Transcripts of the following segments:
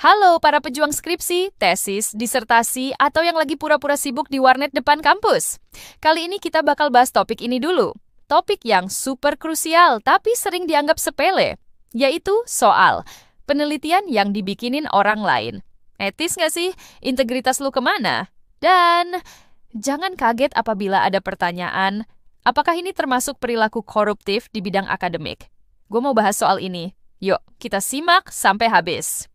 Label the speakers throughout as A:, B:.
A: Halo para pejuang skripsi, tesis, disertasi, atau yang lagi pura-pura sibuk di warnet depan kampus. Kali ini kita bakal bahas topik ini dulu. Topik yang super krusial tapi sering dianggap sepele, yaitu soal penelitian yang dibikinin orang lain. Etis nggak sih? Integritas lu kemana? Dan jangan kaget apabila ada pertanyaan, apakah ini termasuk perilaku koruptif di bidang akademik? Gue mau bahas soal ini. Yuk, kita simak sampai habis.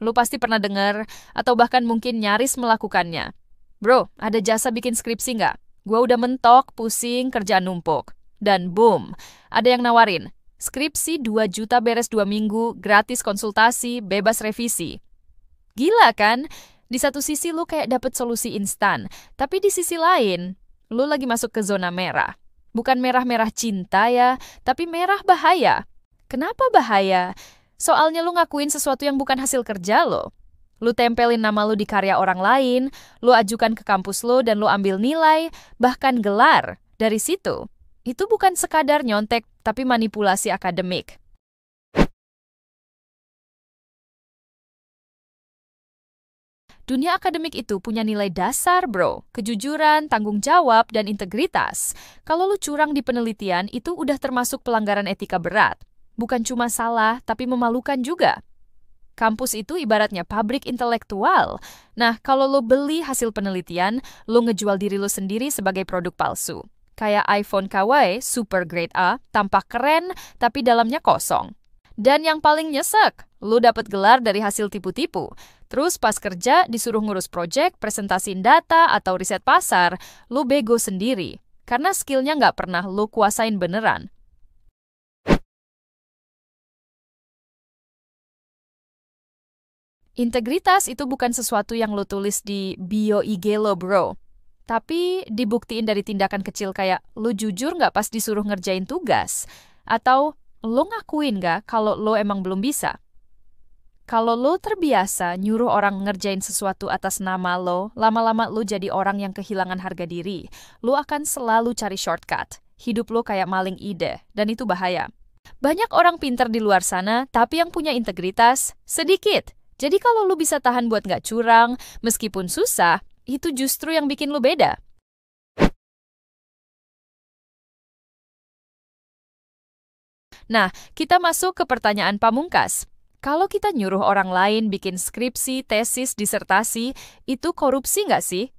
A: Lu pasti pernah dengar, atau bahkan mungkin nyaris melakukannya. Bro, ada jasa bikin skripsi nggak? Gua udah mentok, pusing, kerjaan numpuk. Dan boom, ada yang nawarin. Skripsi 2 juta beres 2 minggu, gratis konsultasi, bebas revisi. Gila kan? Di satu sisi lu kayak dapet solusi instan, tapi di sisi lain, lu lagi masuk ke zona merah. Bukan merah-merah cinta ya, tapi merah bahaya. Kenapa bahaya? Soalnya lu ngakuin sesuatu yang bukan hasil kerja lo. Lu tempelin nama lu di karya orang lain, lu ajukan ke kampus lu dan lu ambil nilai, bahkan gelar. Dari situ, itu bukan sekadar nyontek, tapi manipulasi akademik. Dunia akademik itu punya nilai dasar, bro. Kejujuran, tanggung jawab, dan integritas. Kalau lu curang di penelitian, itu udah termasuk pelanggaran etika berat. Bukan cuma salah, tapi memalukan juga. Kampus itu ibaratnya pabrik intelektual. Nah, kalau lo beli hasil penelitian, lo ngejual diri lo sendiri sebagai produk palsu. Kayak iPhone KW, super grade A, tampak keren, tapi dalamnya kosong. Dan yang paling nyesek, lo dapet gelar dari hasil tipu-tipu. Terus pas kerja, disuruh ngurus project, presentasiin data, atau riset pasar, lo bego sendiri. Karena skillnya nggak pernah lo kuasain beneran. Integritas itu bukan sesuatu yang lo tulis di bio IG lo, bro. Tapi dibuktiin dari tindakan kecil kayak lo jujur nggak pas disuruh ngerjain tugas? Atau lo ngakuin nggak kalau lo emang belum bisa? Kalau lo terbiasa nyuruh orang ngerjain sesuatu atas nama lo, lama-lama lo jadi orang yang kehilangan harga diri. Lo akan selalu cari shortcut. Hidup lo kayak maling ide, dan itu bahaya. Banyak orang pintar di luar sana, tapi yang punya integritas sedikit. Jadi kalau lu bisa tahan buat nggak curang, meskipun susah, itu justru yang bikin lu beda. Nah, kita masuk ke pertanyaan pamungkas. Kalau kita nyuruh orang lain bikin skripsi, tesis, disertasi, itu korupsi nggak sih?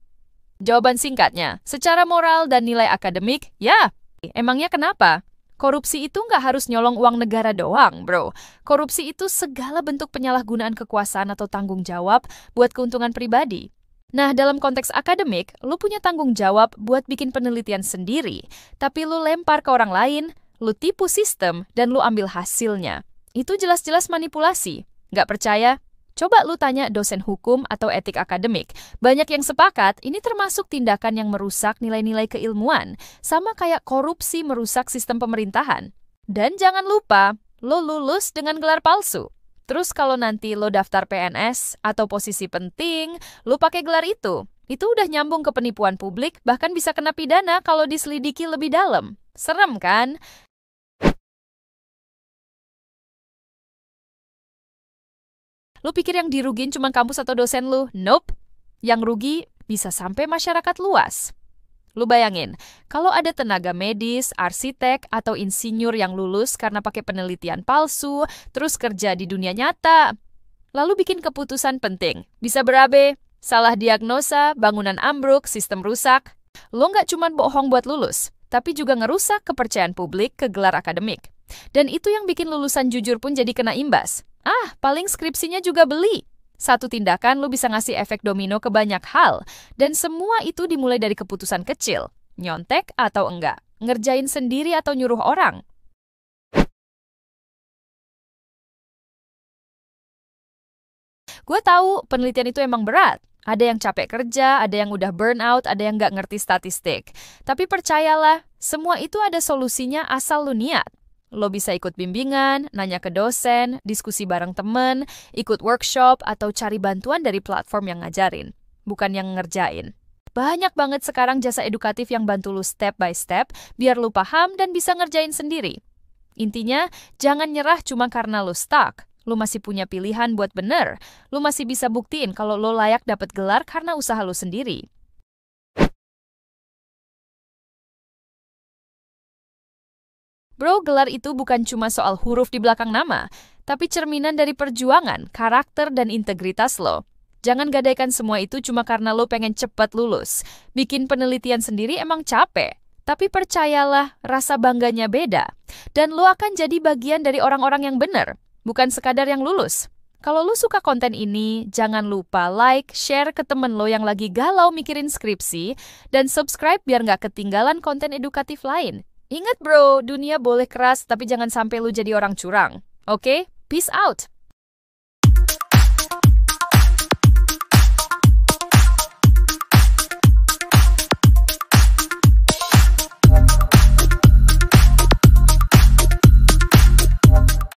A: Jawaban singkatnya, secara moral dan nilai akademik, ya. Emangnya kenapa? Korupsi itu nggak harus nyolong uang negara doang, bro. Korupsi itu segala bentuk penyalahgunaan kekuasaan atau tanggung jawab buat keuntungan pribadi. Nah, dalam konteks akademik, lu punya tanggung jawab buat bikin penelitian sendiri. Tapi lu lempar ke orang lain, lu tipu sistem, dan lu ambil hasilnya. Itu jelas-jelas manipulasi. Nggak percaya? Coba lu tanya dosen hukum atau etik akademik. Banyak yang sepakat, ini termasuk tindakan yang merusak nilai-nilai keilmuan. Sama kayak korupsi merusak sistem pemerintahan. Dan jangan lupa, lo lulus dengan gelar palsu. Terus kalau nanti lo daftar PNS atau posisi penting, lo pakai gelar itu. Itu udah nyambung ke penipuan publik, bahkan bisa kena pidana kalau diselidiki lebih dalam. Serem kan? Lu pikir yang dirugin cuma kampus atau dosen lu? Nope. Yang rugi bisa sampai masyarakat luas. Lu bayangin, kalau ada tenaga medis, arsitek, atau insinyur yang lulus karena pakai penelitian palsu, terus kerja di dunia nyata, lalu bikin keputusan penting, bisa berabe, salah diagnosa, bangunan ambruk, sistem rusak. Lu nggak cuma bohong buat lulus, tapi juga ngerusak kepercayaan publik ke gelar akademik. Dan itu yang bikin lulusan jujur pun jadi kena imbas. Paling skripsinya juga beli. Satu tindakan lu bisa ngasih efek domino ke banyak hal. Dan semua itu dimulai dari keputusan kecil. Nyontek atau enggak. Ngerjain sendiri atau nyuruh orang. Gue tahu penelitian itu emang berat. Ada yang capek kerja, ada yang udah burnout, ada yang nggak ngerti statistik. Tapi percayalah, semua itu ada solusinya asal lu niat. Lo bisa ikut bimbingan, nanya ke dosen, diskusi bareng temen, ikut workshop, atau cari bantuan dari platform yang ngajarin, bukan yang ngerjain. Banyak banget sekarang jasa edukatif yang bantu lu step by step, biar lu paham dan bisa ngerjain sendiri. Intinya, jangan nyerah cuma karena lu stuck. Lu masih punya pilihan buat bener. Lu masih bisa buktiin kalau lo layak dapat gelar karena usaha lu sendiri. Bro, gelar itu bukan cuma soal huruf di belakang nama, tapi cerminan dari perjuangan, karakter, dan integritas lo. Jangan gadaikan semua itu cuma karena lo pengen cepat lulus. Bikin penelitian sendiri emang capek, tapi percayalah, rasa bangganya beda. Dan lo akan jadi bagian dari orang-orang yang benar, bukan sekadar yang lulus. Kalau lo suka konten ini, jangan lupa like, share ke temen lo yang lagi galau mikirin skripsi, dan subscribe biar nggak ketinggalan konten edukatif lain. Ingat bro, dunia boleh keras tapi jangan sampai lu jadi orang curang. Oke? Peace out!